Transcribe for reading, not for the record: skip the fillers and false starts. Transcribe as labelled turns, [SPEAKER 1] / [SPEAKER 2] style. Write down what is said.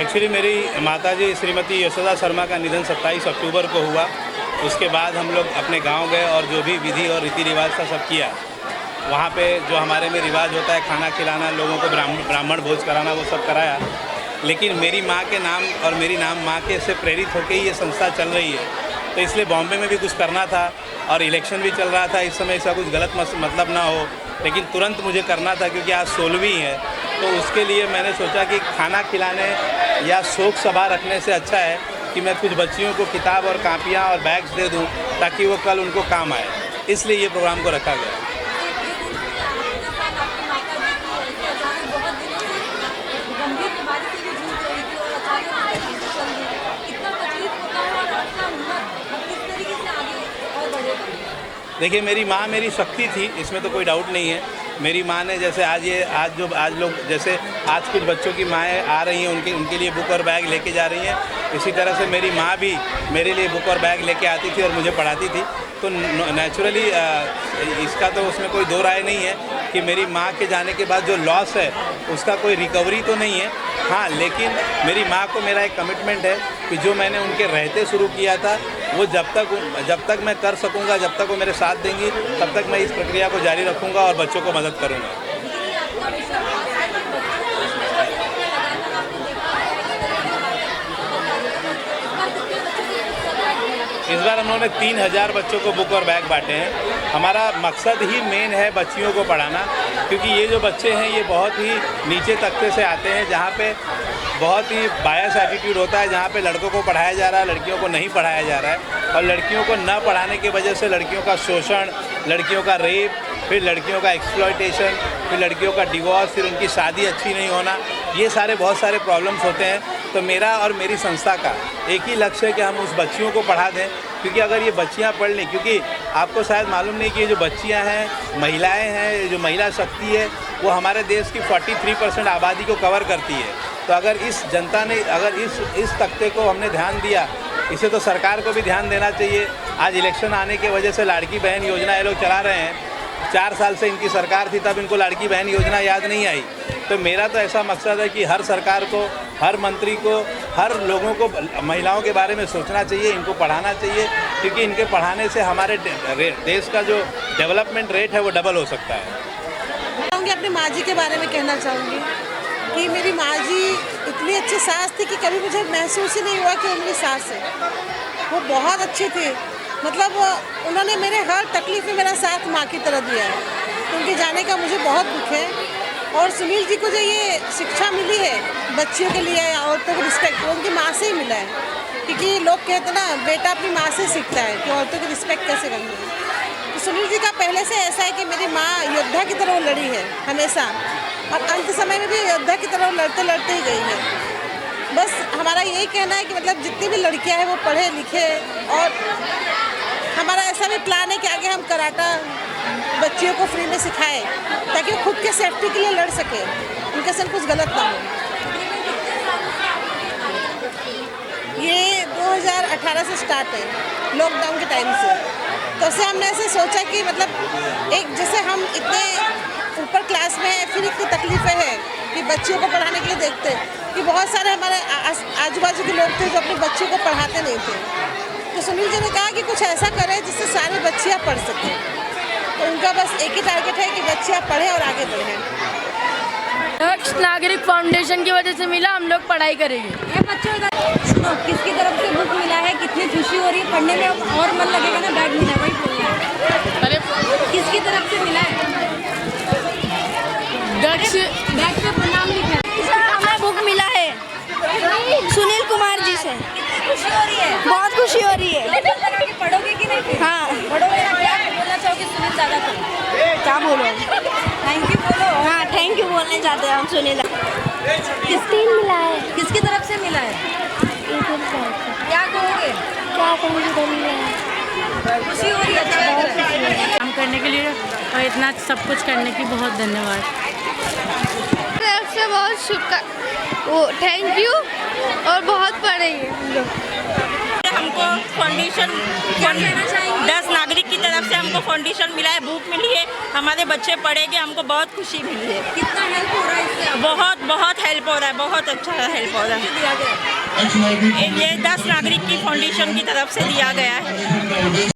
[SPEAKER 1] Actually मेरी माताजी श्रीमती यशोदा शर्मा का निधन 27 अक्टूबर को हुआ। उसके बाद हम लोग अपने गांव गए और जो भी विधि और रीति रिवाज का सब किया। वहाँ पे जो हमारे में रिवाज होता है खाना खिलाना, लोगों को ब्राह्मण भोज कराना, वो सब कराया। लेकिन मेरी माँ के नाम और मेरी माँ के से प्रेरित होकर ही ये संस्था चल रही है, तो इसलिए बॉम्बे में भी कुछ करना था और इलेक्शन भी चल रहा था। इस समय ऐसा कुछ गलत मतलब ना हो, लेकिन तुरंत मुझे करना था क्योंकि आज 16वीं है। तो उसके लिए मैंने सोचा कि खाना खिलाने या शोक सभा रखने से अच्छा है कि मैं कुछ बच्चियों को किताब और कापियाँ और बैग्स दे दूँ ताकि वो कल उनको काम आए। इसलिए ये प्रोग्राम को रखा गया। देखिए, मेरी माँ मेरी शक्ति थी, इसमें तो कोई डाउट नहीं है। मेरी माँ ने जैसे आज लोग जैसे आज कुछ बच्चों की माएँ आ रही हैं, उनके लिए बुक और बैग लेके जा रही हैं, इसी तरह से मेरी माँ भी मेरे लिए बुक और बैग लेके आती थी और मुझे पढ़ाती थी। तो नेचुरली इसका तो उसमें कोई दो राय नहीं है कि मेरी माँ के जाने के बाद जो लॉस है उसका कोई रिकवरी तो नहीं है। हाँ, लेकिन मेरी माँ को मेरा एक कमिटमेंट है कि जो मैंने उनके रहते शुरू किया था वो जब तक मैं कर सकूँगा, जब तक वो मेरे साथ देंगी, तब तक मैं इस प्रक्रिया को जारी रखूँगा और बच्चों को मदद करूँगा। इस बार हम लोगों ने 3000 बच्चों को बुक और बैग बांटे हैं। हमारा मकसद ही मेन है बच्चियों को पढ़ाना, क्योंकि ये जो बच्चे हैं ये बहुत ही नीचे तबके से आते हैं, जहाँ पे बहुत ही बायस एटीट्यूड होता है, जहाँ पे लड़कों को पढ़ाया जा रहा है, लड़कियों को नहीं पढ़ाया जा रहा है। और लड़कियों को न पढ़ाने की वजह से लड़कियों का शोषण, लड़कियों का रेप, फिर लड़कियों का एक्सप्लॉयटेशन, फिर लड़कियों का डिवोर्स, फिर उनकी शादी अच्छी नहीं होना, ये बहुत सारे प्रॉब्लम्स होते हैं। तो मेरा और मेरी संस्था का एक ही लक्ष्य है कि हम उस बच्चियों को पढ़ा दें, क्योंकि अगर ये बच्चियां पढ़ लें, क्योंकि आपको शायद मालूम नहीं कि ये जो बच्चियां हैं, महिलाएं हैं, जो महिला शक्ति है, वो हमारे देश की 43% आबादी को कवर करती है। तो अगर इस जनता ने इस तख्ते को हमने ध्यान दिया, इसे तो सरकार को भी ध्यान देना चाहिए। आज इलेक्शन आने की वजह से लाड़की बहन योजना ये लोग चला रहे हैं। 4 साल से इनकी सरकार थी, तब इनको लाड़की बहन योजना याद नहीं आई। तो मेरा तो ऐसा मकसद है कि हर सरकार को, हर मंत्री को, हर लोगों को महिलाओं के बारे में सोचना चाहिए, इनको पढ़ाना चाहिए, क्योंकि इनके पढ़ाने से हमारे देश का जो डेवलपमेंट रेट है वो डबल हो सकता है।
[SPEAKER 2] मैं अपनी माँ जी के बारे में कहना चाहूँगी कि मेरी माँ जी इतनी अच्छी सास थी कि कभी मुझे महसूस ही नहीं हुआ कि वो मेरी सास है। वो बहुत अच्छी थी, मतलब उन्होंने मेरे हर तकलीफ में मेरा साथ माँ की तरह दिया है। उनके जाने का मुझे बहुत दुख है। और सुनील जी को जो ये शिक्षा मिली है बच्चियों के लिए, औरतों को रिस्पेक्ट, वो उनकी माँ से ही मिला है। क्योंकि लोग कहते हैं ना, बेटा अपनी माँ से सीखता है कि औरतों की रिस्पेक्ट कैसे करनी है। तो सुनील जी का पहले से ऐसा है कि मेरी माँ योद्धा की तरह लड़ी है हमेशा, और अंत समय में भी योद्धा की तरह लड़ते लड़ते ही गई है। बस हमारा यही कहना है कि मतलब जितनी भी लड़कियां हैं वो पढ़े लिखे, और हमारा ऐसा भी प्लान है कि आगे हम कराटा बच्चियों को फ्री में सिखाएं, ताकि वो खुद के सेफ्टी के लिए लड़ सके, उनके साथ कुछ गलत ना हो। ये 2018 से स्टार्ट है, लॉकडाउन के टाइम से। तो उससे हमने ऐसे सोचा कि मतलब एक जैसे हम इतने ऊपर क्लास में हैं, फिर इतनी तकलीफें हैं कि बच्चियों को पढ़ाने के लिए देखते कि बहुत सारे हमारे आजू बाजू के लोग थे जो अपनी बच्चियों को पढ़ाते नहीं थे। तो सुनील जी ने कहा कि कुछ ऐसा करें जिससे सारी बच्चियाँ पढ़ सकें। तो उनका बस एक ही टारगेट है कि बच्चियाँ पढ़ें और आगे बढ़ें।
[SPEAKER 3] दक्ष नागरिक फाउंडेशन की वजह से मिला, हम लोग पढ़ाई करेंगे।
[SPEAKER 4] ये बच्चों का सुनो, किसकी तरफ से बुक मिला है, कितनी खुशी हो रही है, पढ़ने में और मन लगेगा ना। बैग मिला है, वही बोलना है।
[SPEAKER 3] अरे
[SPEAKER 4] किसकी तरफ से मिला है?
[SPEAKER 3] दक्ष
[SPEAKER 4] बैग पे नाम लिखा है।
[SPEAKER 3] हमें बुक मिला है सुनील कुमार जी से।
[SPEAKER 4] खुशी हो रही है,
[SPEAKER 3] बहुत खुशी हो रही है।
[SPEAKER 4] पढ़ोगे कि नहीं?
[SPEAKER 3] हाँ,
[SPEAKER 4] पढ़ोगे ना। क्या बोलना चाहोगे सुनील दादा को?
[SPEAKER 3] क्या बोलो?
[SPEAKER 4] थैंक यू बोलो।
[SPEAKER 3] हाँ, थैंक यू बोलने चाहते हैं हम सुनील।
[SPEAKER 4] किसकी मिला है? किसकी तरफ से मिला है? क्या कहोगे?
[SPEAKER 3] क्या कहोगे?
[SPEAKER 4] खुशी हो रही है
[SPEAKER 3] काम करने के लिए और इतना सब कुछ करने की बहुत धन्यवाद।
[SPEAKER 5] तरफ से बहुत थैंक यू, और बहुत पढ़ेंगे हम लोग।
[SPEAKER 6] से हमको फाउंडेशन, 10 नागरिक की तरफ से हमको फाउंडेशन मिला है, बुक मिली है, हमारे बच्चे पढ़ेंगे, हमको बहुत खुशी मिली है।
[SPEAKER 4] कितना हेल्प हो रहा है इससे?
[SPEAKER 6] बहुत बहुत हेल्प हो रहा है, बहुत अच्छा हेल्प हो रहा
[SPEAKER 4] दिया गया है?
[SPEAKER 6] है। ये 10 नागरिक की फाउंडेशन की तरफ से दिया गया है।